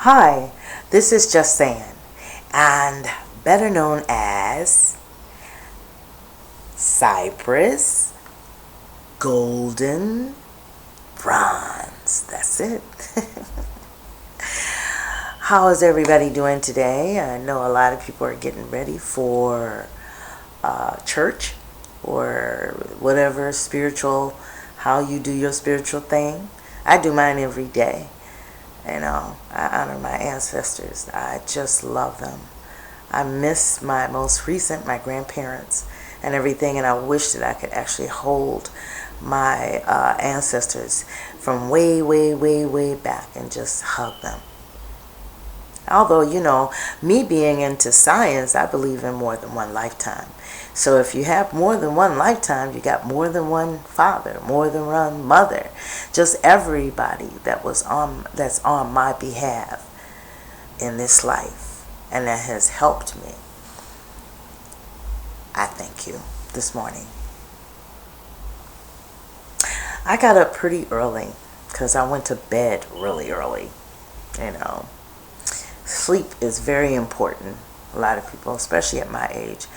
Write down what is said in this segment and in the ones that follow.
Hi, this is Just Saying, and better known as Cypress Golden Bronze. That's it. How is everybody doing today? I know a lot of people are getting ready for church or whatever spiritual, how you do your spiritual thing. I do mine every day. I honor my ancestors. I just love them. I miss my most recent, my grandparents and everything, and I wish that I could actually hold my ancestors from way, way, way, way back and just hug them. Although, me being into science, I believe in more than one lifetime. So if you have more than one lifetime, you got more than one father, more than one mother. Just everybody that's on my behalf in this life and that has helped me. I thank you this morning. I got up pretty early because I went to bed really early. Sleep is very important. A lot of people, especially at my age,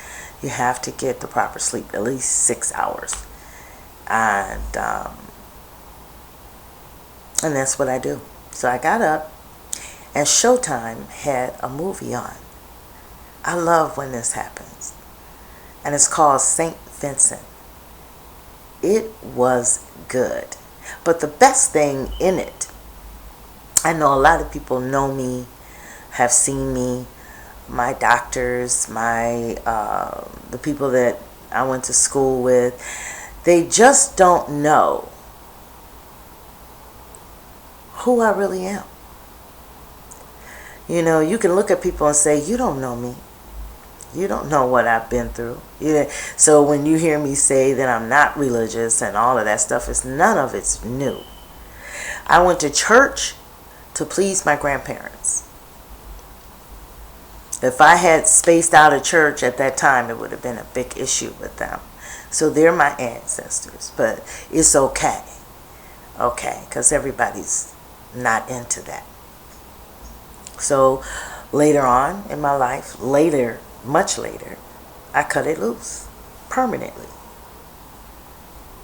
you have to get the proper sleep, at least 6 hours. And that's what I do. So I got up, and Showtime had a movie on. I love when this happens. And it's called St. Vincent. It was good. But the best thing in it, I know a lot of people know me, have seen me, my doctors, the people that I went to school with, they just don't know who I really am. You can look at people and say, you don't know me. You don't know what I've been through. So when you hear me say that I'm not religious and all of that stuff, none of it's new. I went to church to please my grandparents. If I had spaced out of church at that time, it would have been a big issue with them. So they're my ancestors, but it's okay. Okay, because everybody's not into that. So later on in my life, much later, I cut it loose permanently.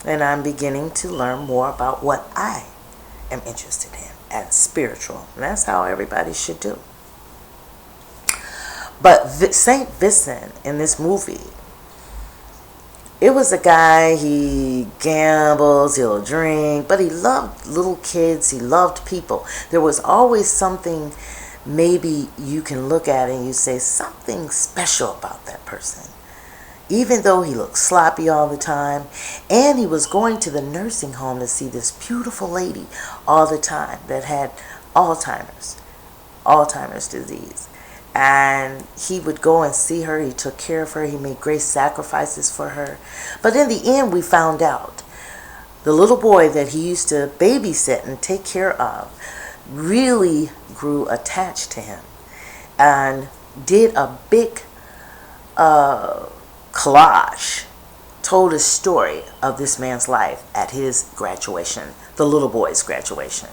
And I'm beginning to learn more about what I am interested in as spiritual. And that's how everybody should do. But St. Vincent in this movie, it was a guy, he gambles, he'll drink, but he loved little kids, he loved people. There was always something maybe you can look at and you say something special about that person. Even though he looked sloppy all the time, and he was going to the nursing home to see this beautiful lady all the time that had Alzheimer's disease. And he would go and see her. He took care of her. He made great sacrifices for her. But in the end, we found out the little boy that he used to babysit and take care of really grew attached to him and did a big collage, told a story of this man's life at his graduation, the little boy's graduation.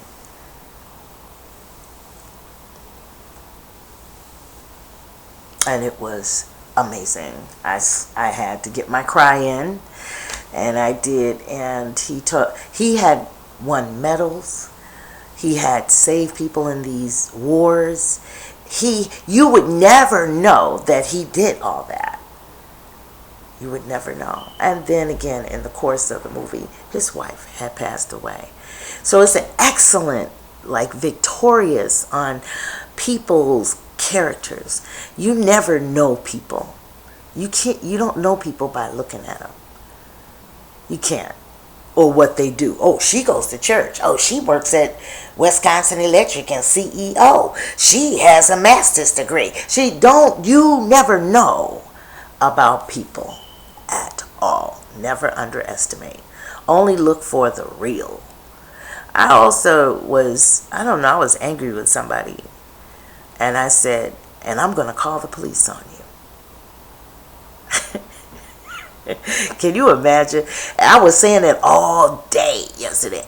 And it was amazing. I had to get my cry in, and I did. And he had won medals. He had saved people in these wars. You would never know that he did all that. You would never know. And then again, in the course of the movie, his wife had passed away. So it's an excellent, victorious on people's characters. You never know people. You don't know people by looking at them. You can't. Or what they do. Oh, she goes to church. Oh, she works at Wisconsin Electric and CEO. She has a master's degree. You never know about people at all. Never underestimate. Only look for the real. I was angry with somebody. And I said, and I'm going to call the police on you. Can you imagine? I was saying it all day yesterday.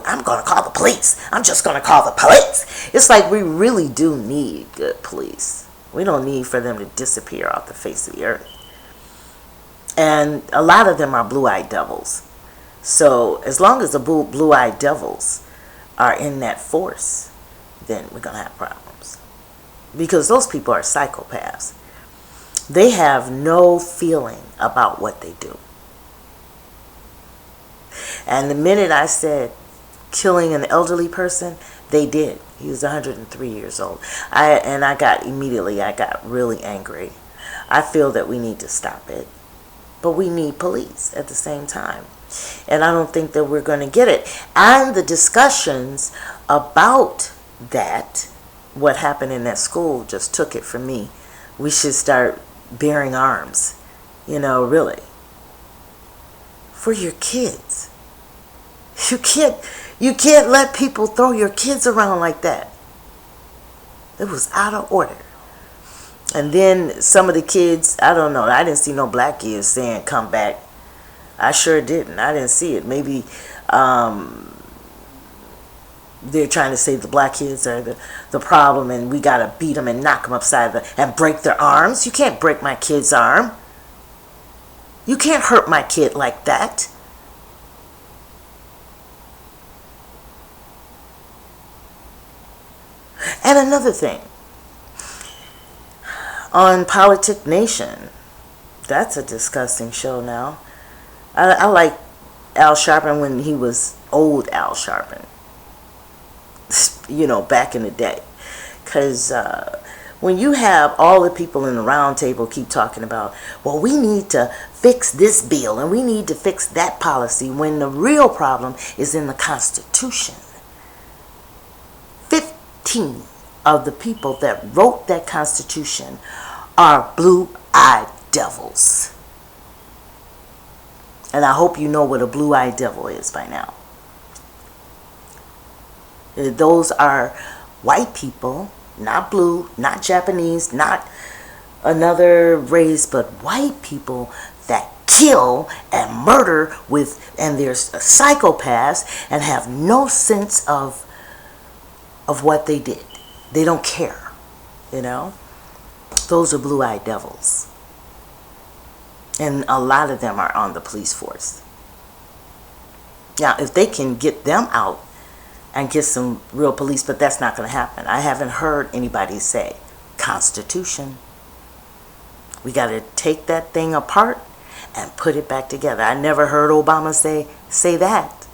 I'm going to call the police. I'm just going to call the police. It's like we really do need good police. We don't need for them to disappear off the face of the earth. And a lot of them are blue-eyed devils. So as long as the blue-eyed devils are in that force, then we're going to have problems. Because those people are psychopaths. They have no feeling about what they do. And the minute I said killing an elderly person, they did. He was 103 years old. I got really angry. I feel that we need to stop it. But we need police at the same time. And I don't think that we're going to get it. And the discussions about that, what happened in that school, just took it from me. We should start bearing arms, really, for your kids. You can't let people throw your kids around like that. It was out of order. And then some of the kids, I don't know, I didn't see no black kids saying come back. I sure didn't. I didn't see it. Maybe they're trying to say the black kids are the problem and we got to beat them and knock them upside and break their arms. You can't break my kid's arm. You can't hurt my kid like that. And another thing, on Politic Nation, that's a disgusting show now. I like Al Sharpton when he was old Al Sharpton. Back in the day. Because when you have all the people in the round table keep talking about, well, we need to fix this bill and we need to fix that policy, when the real problem is in the Constitution. 15 of the people that wrote that Constitution are blue-eyed devils. And I hope you know what a blue-eyed devil is by now. Those are white people, not blue, not Japanese, not another race, but white people that kill and murder and they're psychopaths and have no sense of what they did. They don't care, Those are blue-eyed devils. And a lot of them are on the police force. Now, if they can get them out and get some real police, but that's not going to happen. I haven't heard anybody say Constitution. We got to take that thing apart and put it back together. I never heard Obama say that.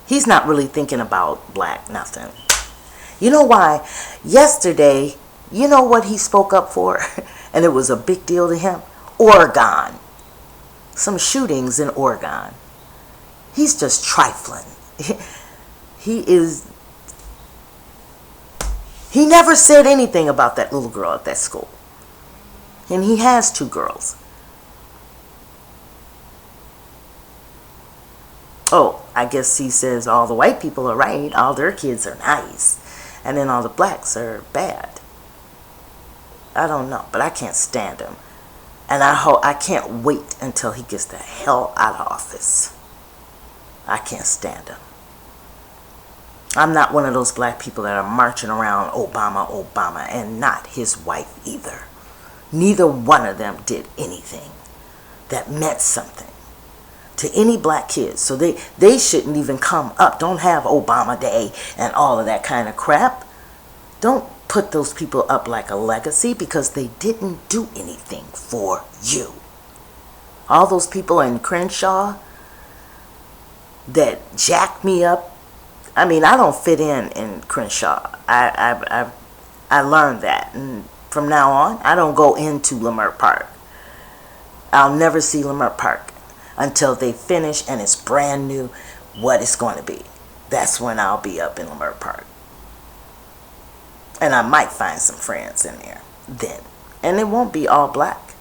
He's not really thinking about black nothing. You know why? Yesterday, you know what he spoke up for? And it was a big deal to him? Oregon. Some shootings in Oregon. He's just trifling. He never said anything about that little girl at that school. And he has 2 girls. Oh, I guess he says all the white people are right, all their kids are nice, and then all the blacks are bad. I don't know, but I can't stand him. And I can't wait until he gets the hell out of office. I can't stand him. I'm not one of those black people that are marching around Obama, and not his wife either. Neither one of them did anything that meant something to any black kids. So they shouldn't even come up. Don't have Obama Day and all of that kind of crap. Don't put those people up like a legacy, because they didn't do anything for you. All those people in Crenshaw that jacked me up. I mean, I don't fit in Crenshaw. I learned that, and from now on, I don't go into Leimert Park. I'll never see Leimert Park until they finish and it's brand new what it's going to be. That's when I'll be up in Leimert Park. And I might find some friends in there then. And it won't be all black.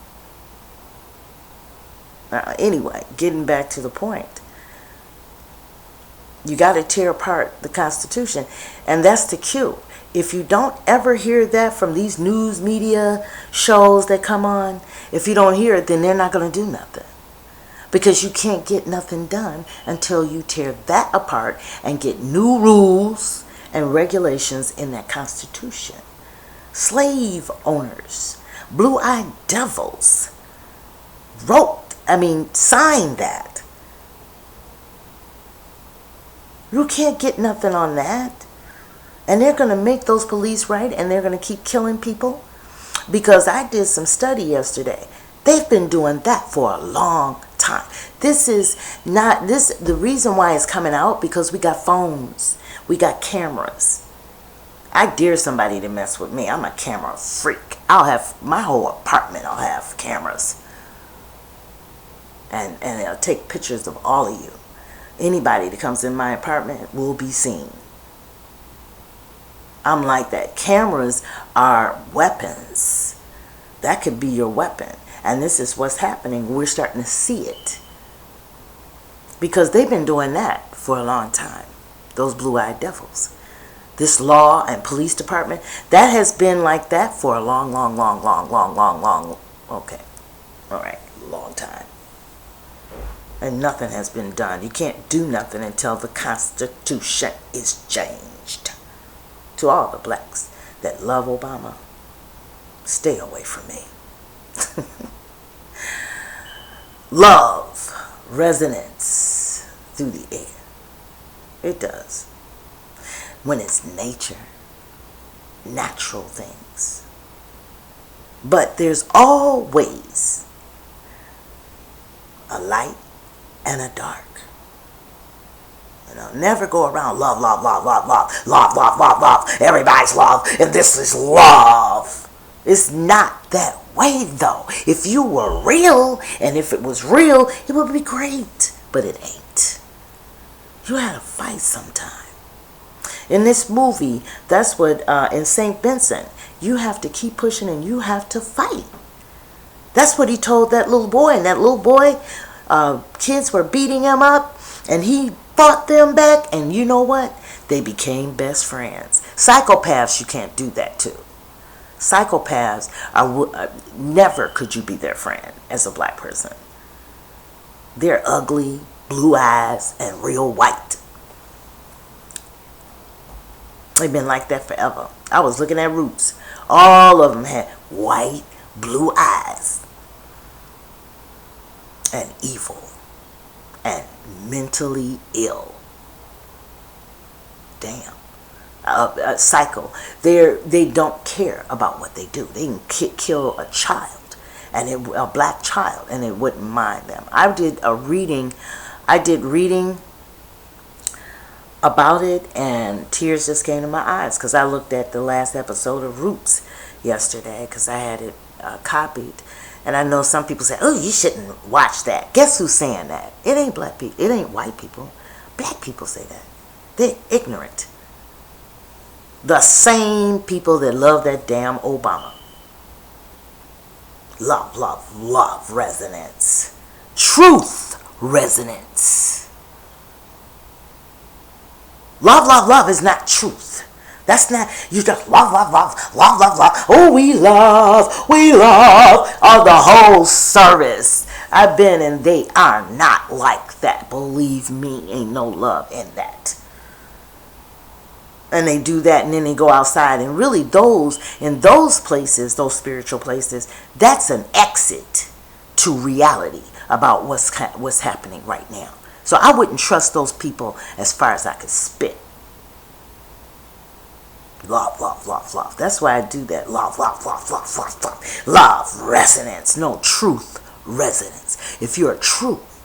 Anyway, getting back to the point. You got to tear apart the Constitution. And that's the cue. If you don't ever hear that from these news media shows that come on, if you don't hear it, then they're not going to do nothing. because you can't get nothing done until you tear that apart and get new rules and regulations in that Constitution. Slave owners, blue-eyed devils signed that. You can't get nothing on that. And they're going to make those police right, and they're going to keep killing people. Because I did some study yesterday. They've been doing that for a long time. The reason why it's coming out, because we got phones. We got cameras. I dare somebody to mess with me. I'm a camera freak. I'll have my whole apartment. I'll have cameras. And I'll take pictures of all of you. Anybody that comes in my apartment will be seen. I'm like that. Cameras are weapons. That could be your weapon. And this is what's happening. We're starting to see it. Because they've been doing that for a long time. Those blue-eyed devils. This law and police department, that has been like that for a long, okay. All right, long time. And nothing has been done. You can't do nothing until the Constitution is changed. To all the blacks that love Obama, stay away from me. Love resonates through the air. It does. When it's nature, natural things. But there's always a light and a dark. Never go around love, love, love, love, love, love, love, love, love. Everybody's love, and this is love. It's not that way, though. If you were real, and if it was real, it would be great. But it ain't. You had to fight sometime. In this movie, that's what, in St. Vincent, you have to keep pushing and you have to fight. That's what he told that little boy. And that little boy, kids were beating him up, and he fought them back, and you know what? They became best friends. Psychopaths, you can't do that to. Psychopaths, never could you be their friend as a black person. They're ugly, blue eyes, and real white. They've been like that forever. I was looking at Roots. All of them had white, blue eyes, and evil, and mentally ill. Damn. Psycho. They don't care about what they do. They can kill a child, and a black child, and it wouldn't mind them. I did reading about it, and tears just came to my eyes because I looked at the last episode of Roots yesterday because I had it copied. And I know some people say, oh, you shouldn't watch that. Guess who's saying that? It ain't black people. It ain't white people. Black people say that. They're ignorant. The same people that love that damn Obama. Love, love, love resonance. Truth resonance. Love, love, love is not truth. That's not, you just love, love, love, love, love, love. Oh, we love. Oh, the whole service. I've been, and they are not like that. Believe me, ain't no love in that. And they do that, and then they go outside. And really, in those places, those spiritual places, that's an exit to reality about what's happening right now. So I wouldn't trust those people as far as I could spit. Love, love, love, love. That's why I do that. Love, love, love, love, love, love. Love, resonance. No, truth, resonance. If you're a truth.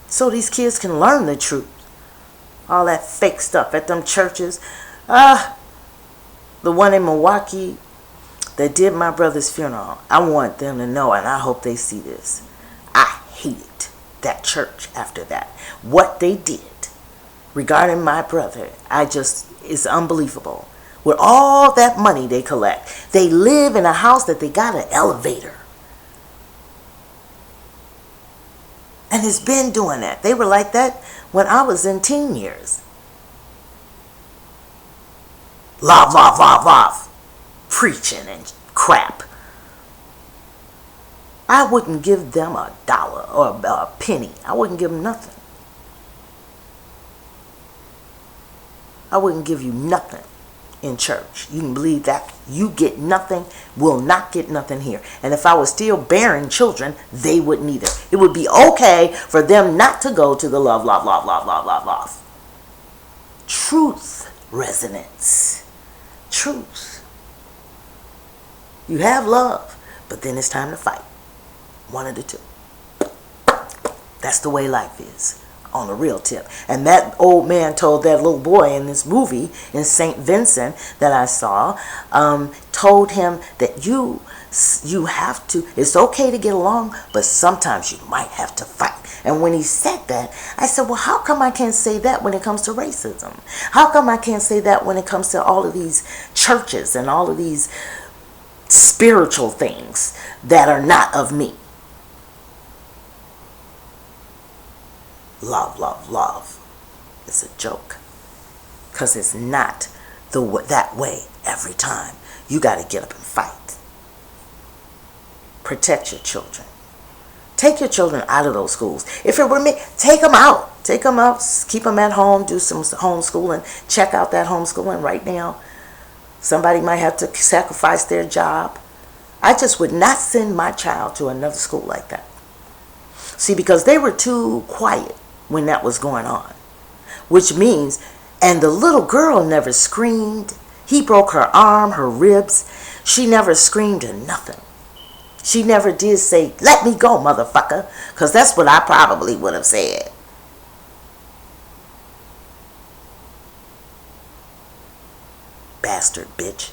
So these kids can learn the truth. All that fake stuff at them churches. The one in Milwaukee that did my brother's funeral. I want them to know, and I hope they see this. I hated that church after that. What they did regarding my brother, it's unbelievable. With all that money they collect, they live in a house that they got an elevator. And it's been doing that. They were like that when I was in teen years. Love, love, love, love. preaching and crap. I wouldn't give them $1 or a penny. I wouldn't give them nothing. I wouldn't give you nothing in church. You can believe that. You get nothing, will not get nothing here. And if I was still bearing children, they wouldn't either. It would be okay for them not to go to the love. Truth resonance. Truth. You have love, but then it's time to fight. One of the two. That's the way life is. On a real tip. And that old man told that little boy in this movie in St. Vincent that I saw, told him that you have to, it's okay to get along, but sometimes you might have to fight. And when he said that, I said, well, how come I can't say that when it comes to racism? How come I can't say that when it comes to all of these churches and all of these spiritual things that are not of me? Love. It's a joke. Because it's not that way every time. You got to get up and fight. Protect your children. Take your children out of those schools. If it were me, take them out. Take them out. Keep them at home. Do some homeschooling. Check out that homeschooling right now. Somebody might have to sacrifice their job. I just would not send my child to another school like that. See, because they were too quiet when that was going on, which means, and the little girl never screamed. He broke her arm, her ribs. She never screamed or nothing. She never did say, let me go, motherfucker, because that's what I probably would have said. Bastard bitch.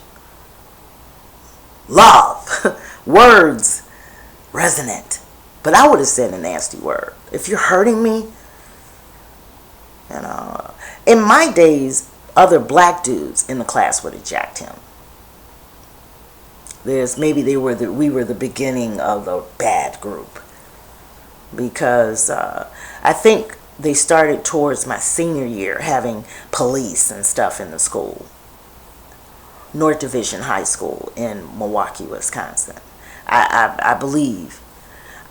Love. Words. Resonant. But I would have said a nasty word. If you're hurting me, in my days, other black dudes in the class would have jacked him. We were the beginning of a bad group, because I think they started towards my senior year having police and stuff in the school. North Division High School in Milwaukee, Wisconsin. I believe.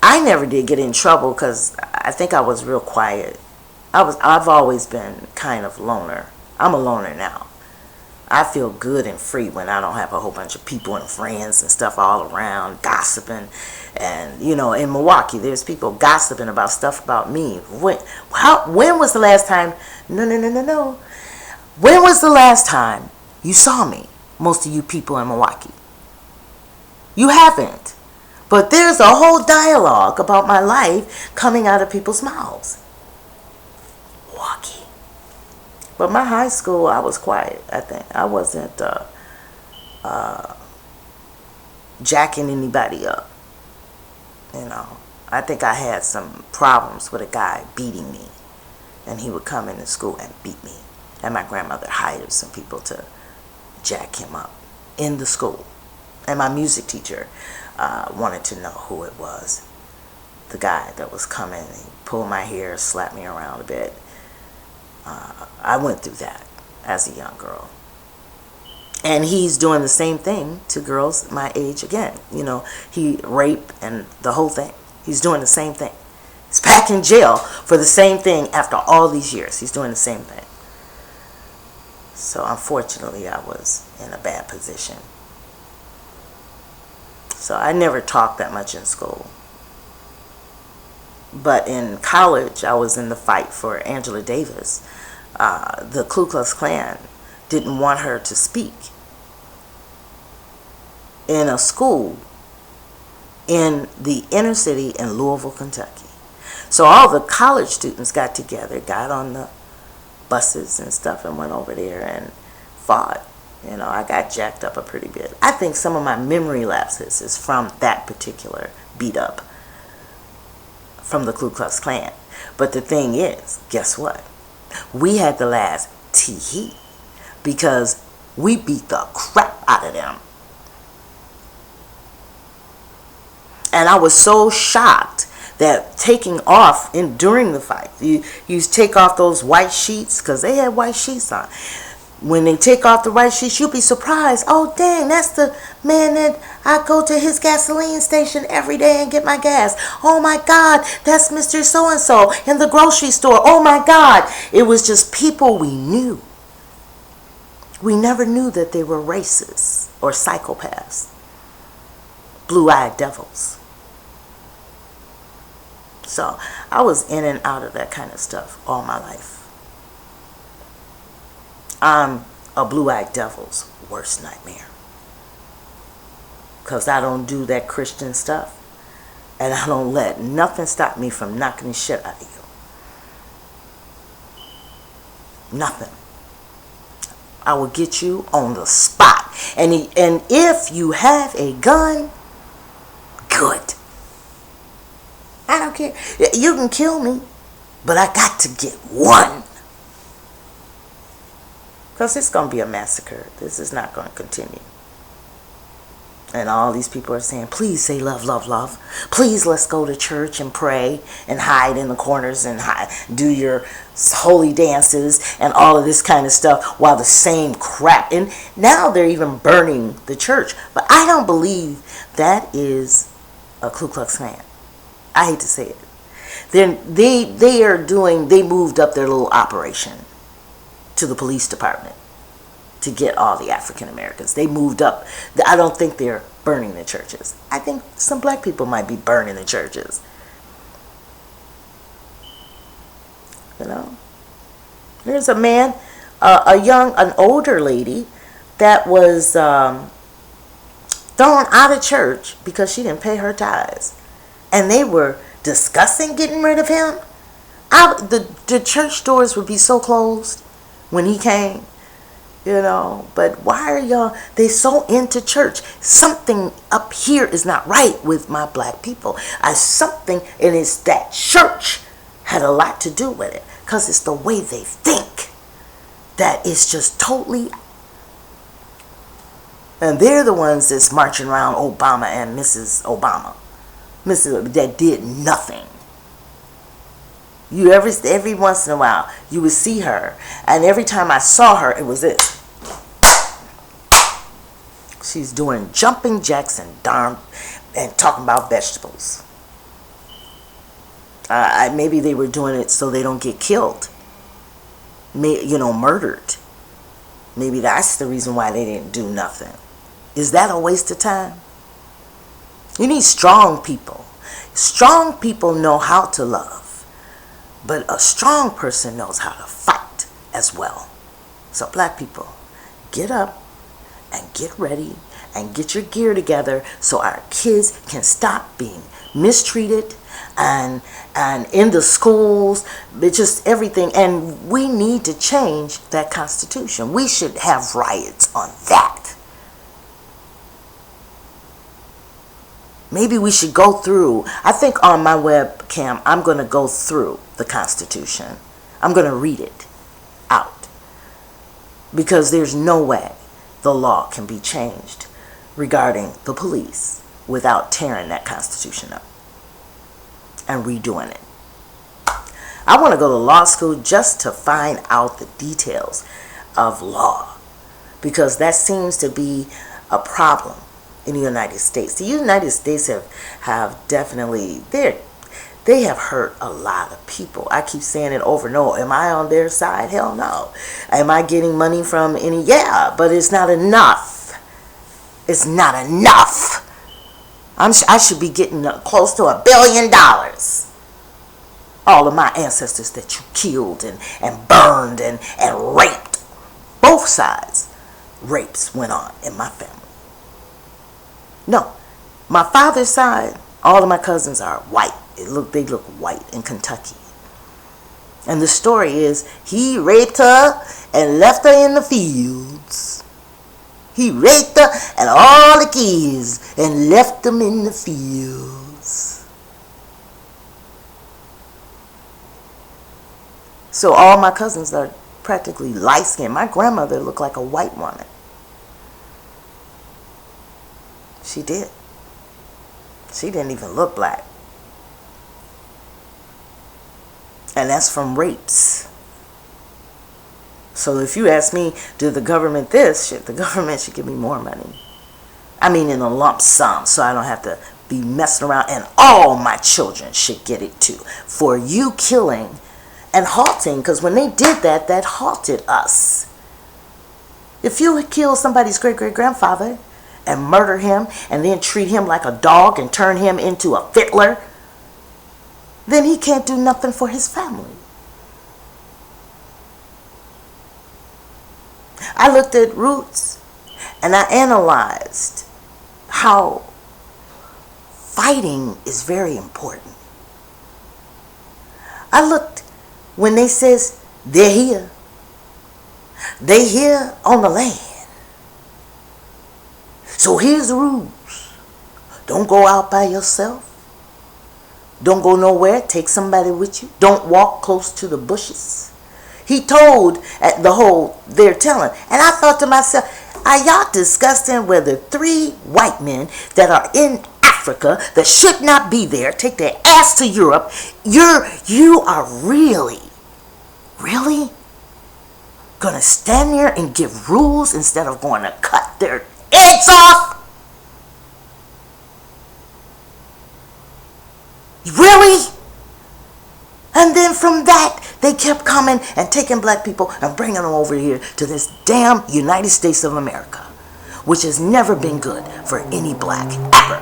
I never did get in trouble because I think I was real quiet. I've always been kind of loner. I'm a loner now. I feel good and free when I don't have a whole bunch of people and friends and stuff all around gossiping. And, in Milwaukee, there's people gossiping about stuff about me. When was the last time? No. When was the last time you saw me? Most of you people in Milwaukee. You haven't. But there's a whole dialogue about my life coming out of people's mouths. Milwaukee. But my high school, I was quiet, I think. I wasn't jacking anybody up. I think I had some problems with a guy beating me. And he would come into school and beat me. And my grandmother hired some people to jack him up in the school. And my music teacher wanted to know who it was. The guy that was coming, he pulled my hair, slapped me around a bit. I went through that as a young girl. And he's doing the same thing to girls my age again. He raped and the whole thing. He's doing the same thing. He's back in jail for the same thing after all these years. He's doing the same thing. So unfortunately, I was in a bad position. So I never talked that much in school. But in college, I was in the fight for Angela Davis. The Ku Klux Klan didn't want her to speak in a school in the inner city in Louisville, Kentucky. So all the college students got together, got on the buses and stuff and went over there and fought. I got jacked up a pretty bit. I think some of my memory lapses is from that particular beat up from the Ku Klux Klan. But the thing is, guess what? We had the last tee because we beat the crap out of them. And I was so shocked that taking off during the fight, you take off those white sheets, because they had white sheets on. When they take off the white sheets, you'll be surprised. Oh, dang, that's the man that I go to his gasoline station every day and get my gas. Oh, my God, that's Mr. So-and-so in the grocery store. Oh, my God. It was just people we knew. We never knew that they were racists or psychopaths, blue-eyed devils. So I was in and out of that kind of stuff all my life. I'm a blue-eyed devil's worst nightmare. Because I don't do that Christian stuff. And I don't let nothing stop me from knocking the shit out of you. Nothing. I will get you on the spot. And if you have a gun, good. I don't care. You can kill me, but I got to get one. Because it's going to be a massacre. This is not going to continue. And all these people are saying, please say love, love, love. Please let's go to church and pray and hide in the corners and do your holy dances and all of this kind of stuff while the same crap. And now they're even burning the church. But I don't believe that is a Ku Klux Klan. I hate to say it. They moved up their little operation to the police department to get all the African Americans. They moved up. I don't think they're burning the churches. I think some black people might be burning the churches. You know? There's a man, an older lady that was thrown out of church because she didn't pay her tithes. And they were discussing getting rid of him. The church doors would be so closed when he came, you know. But why are they so into church? Something up here is not right with my black people. And it's that church had a lot to do with it. Because it's the way they think that is just totally. And they're the ones that's marching around Obama and Mrs. Obama. That did nothing. Every once in a while you would see her, and every time I saw her, it was this. She's doing jumping jacks and talking about vegetables. Maybe they were doing it so they don't get killed, murdered. Maybe that's the reason why they didn't do nothing. Is that a waste of time? You need strong people. Strong people know how to love, but a strong person knows how to fight as well. So black people, get up and get ready and get your gear together so our kids can stop being mistreated and in the schools, it's just everything. And we need to change that Constitution. We should have riots on that. Maybe we should go through. I think on my webcam, I'm going to go through the Constitution. I'm going to read it out. Because there's no way the law can be changed regarding the police without tearing that Constitution up and redoing it. I want to go to law school just to find out the details of law. Because that seems to be a problem in the United States. The United States have definitely, they have hurt a lot of people. I keep saying it over and over. Am I on their side? Hell no. Am I getting money from any? Yeah, but it's not enough. It's not enough. I should be getting close to $1 billion. All of my ancestors that you killed and burned and raped. Both sides. Rapes went on in my family. No, my father's side, all of my cousins are white. They look white in Kentucky. And the story is, he raped her and left her in the fields. He raped her and all the kids and left them in the fields. So all my cousins are practically light-skinned. My grandmother looked like a white woman. She did. She didn't even look black. And that's from rapes. So if you ask me, do the government this? Shit, the government should give me more money. I mean in a lump sum, so I don't have to be messing around, and all my children should get it too. For you killing and halting, because when they did that, that halted us. If you kill somebody's great-great-grandfather and murder him and then treat him like a dog and turn him into a fiddler, then he can't do nothing for his family. I looked at Roots and I analyzed how fighting is very important. I looked when they says they're here. They here on the land. So here's the rules. Don't go out by yourself. Don't go nowhere. Take somebody with you. Don't walk close to the bushes. He told at the whole, they're telling. And I thought to myself, are y'all disgusting where the 3 white men that are in Africa that should not be there take their ass to Europe? You are really gonna stand there and give rules instead of going to cut their heads off? Really? And then from that, they kept coming and taking black people and bringing them over here to this damn United States of America, which has never been good for any black, ever.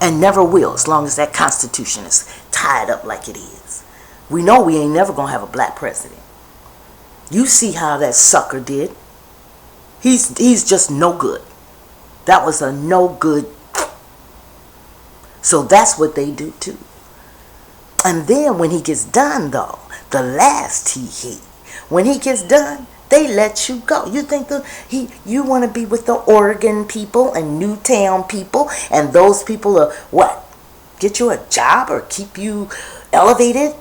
And never will, as long as that Constitution is tied up like it is. We know we ain't never gonna have a black president. You see how that sucker did. He's just no good. That was a no good. So that's what they do too. And then when he gets done though, the last when he gets done, they let you go. You think you want to be with the Oregon people and Newtown people, and those people are what? Get you a job or keep you elevated?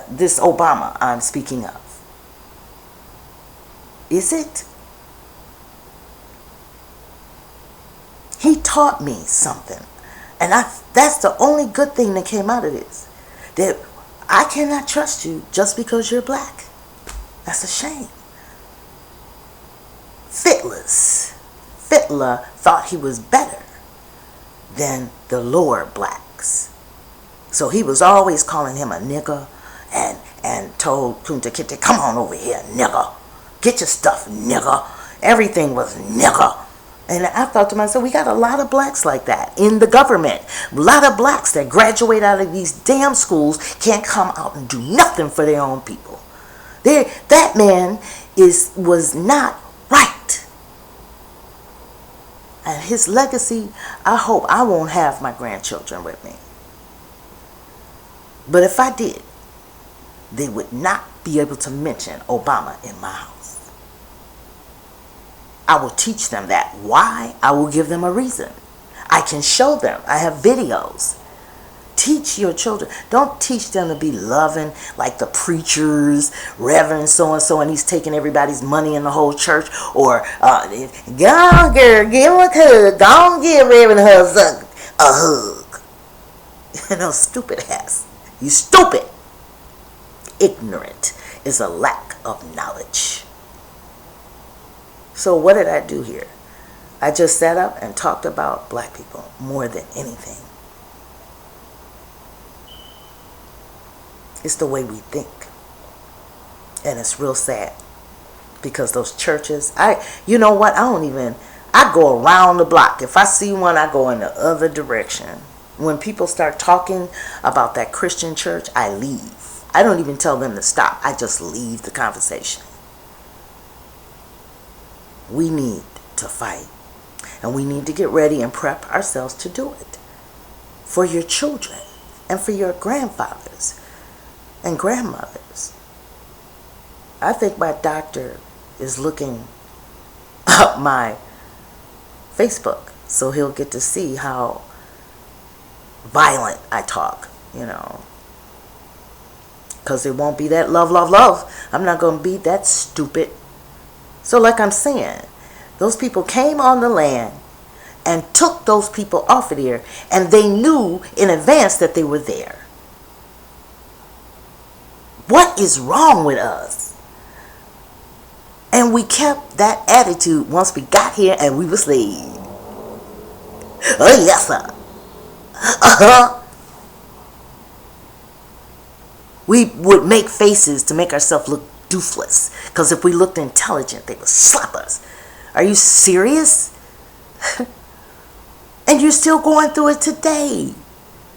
This Obama I'm speaking of. Is it? He taught me something. And that's the only good thing that came out of this. That I cannot trust you just because you're black. That's a shame. Fittler thought he was better than the lower blacks. So he was always calling him a nigger and told Kunta Kinte, come on over here, nigger. Get your stuff, nigger. Everything was nigger. And I thought to myself, we got a lot of blacks like that in the government. A lot of blacks that graduate out of these damn schools can't come out and do nothing for their own people. That man was not right. And his legacy, I hope I won't have my grandchildren with me. But if I did, they would not be able to mention Obama in my house. I will teach them that. Why? I will give them a reason. I can show them. I have videos. Teach your children. Don't teach them to be loving like the preachers, Reverend so-and-so, and he's taking everybody's money in the whole church. Or, go on, girl, give him a hug. Go on, give Reverend a hug. You know, stupid ass. You stupid. Ignorant is a lack of knowledge. So what did I do here? I just sat up and talked about black people more than anything. It's the way we think. And it's real sad. Because those churches, you know what? I go around the block. If I see one, I go in the other direction. When people start talking about that Christian church, I leave. I don't even tell them to stop. I just leave the conversation. We need to fight. And we need to get ready and prep ourselves to do it. For your children. And for your grandfathers. And grandmothers. I think my doctor is looking up my Facebook. So he'll get to see how violent I talk. You know. Because it won't be that love, love, love. I'm not going to be that stupid. So like I'm saying, those people came on the land and took those people off of there, and they knew in advance that they were there. What is wrong with us? And we kept that attitude once we got here and we were slaves. Oh, yes, sir. Uh-huh. We would make faces to make ourselves look doofless. Because if we looked intelligent, they would slap us. Are you serious? And you're still going through it today,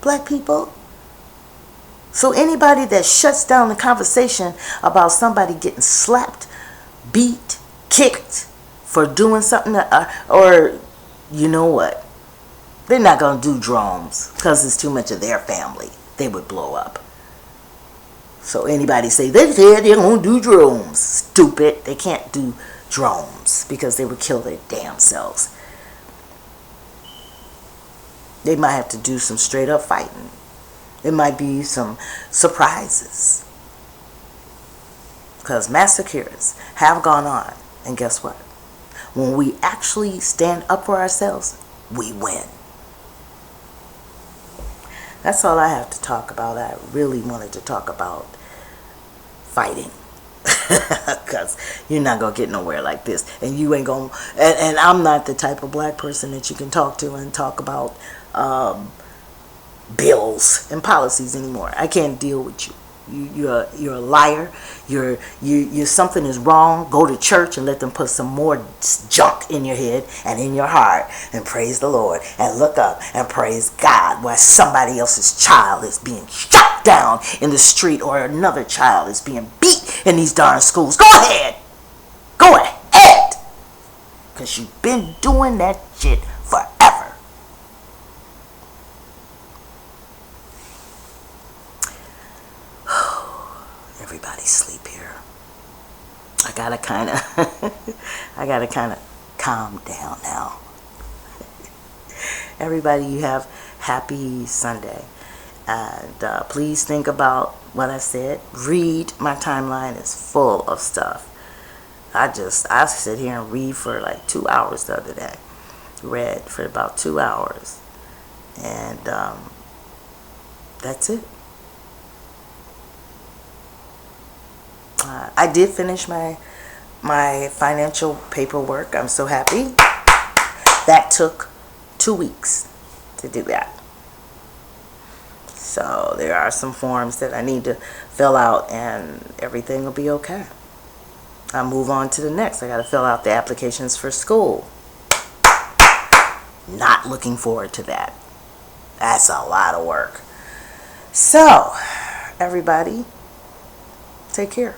black people. So anybody that shuts down the conversation about somebody getting slapped, beat, kicked for doing something, or you know what? They're not going to do drones because it's too much of their family. They would blow up. So anybody say, they said they're going to do drones. Stupid. They can't do drones because they would kill their damn selves. They might have to do some straight up fighting. It might be some surprises. Because massacres have gone on. And guess what? When we actually stand up for ourselves, we win. That's all I have to talk about. I really wanted to talk about fighting. Because you're not going to get nowhere like this. And you ain't going to... And I'm not the type of black person that you can talk to and talk about bills and policies anymore. I can't deal with you. You're a liar. You're something is wrong. Go to church and let them put some more junk in your head and in your heart and praise the Lord and look up and praise God while somebody else's child is being shot down in the street or another child is being beat in these darn schools. Go ahead. Go ahead. Because you've been doing that shit forever. Everybody sleep here. I gotta kind of calm down now. Everybody, you have happy Sunday, and please think about what I said. Read my timeline; it's full of stuff. I sit here and read for like 2 hours the other day. Read for about 2 hours, and that's it. I did finish my financial paperwork. I'm so happy. That took 2 weeks to do that. So there are some forms that I need to fill out and everything will be okay. I'll move on to the next. I got to fill out the applications for school. Not looking forward to that. That's a lot of work. So, everybody, take care.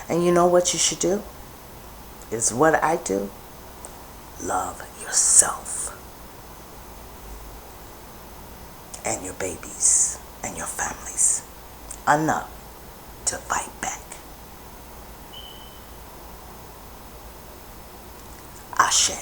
And you know what you should do? It's what I do. Love yourself. And your babies. And your families. Enough to fight back. Ashe.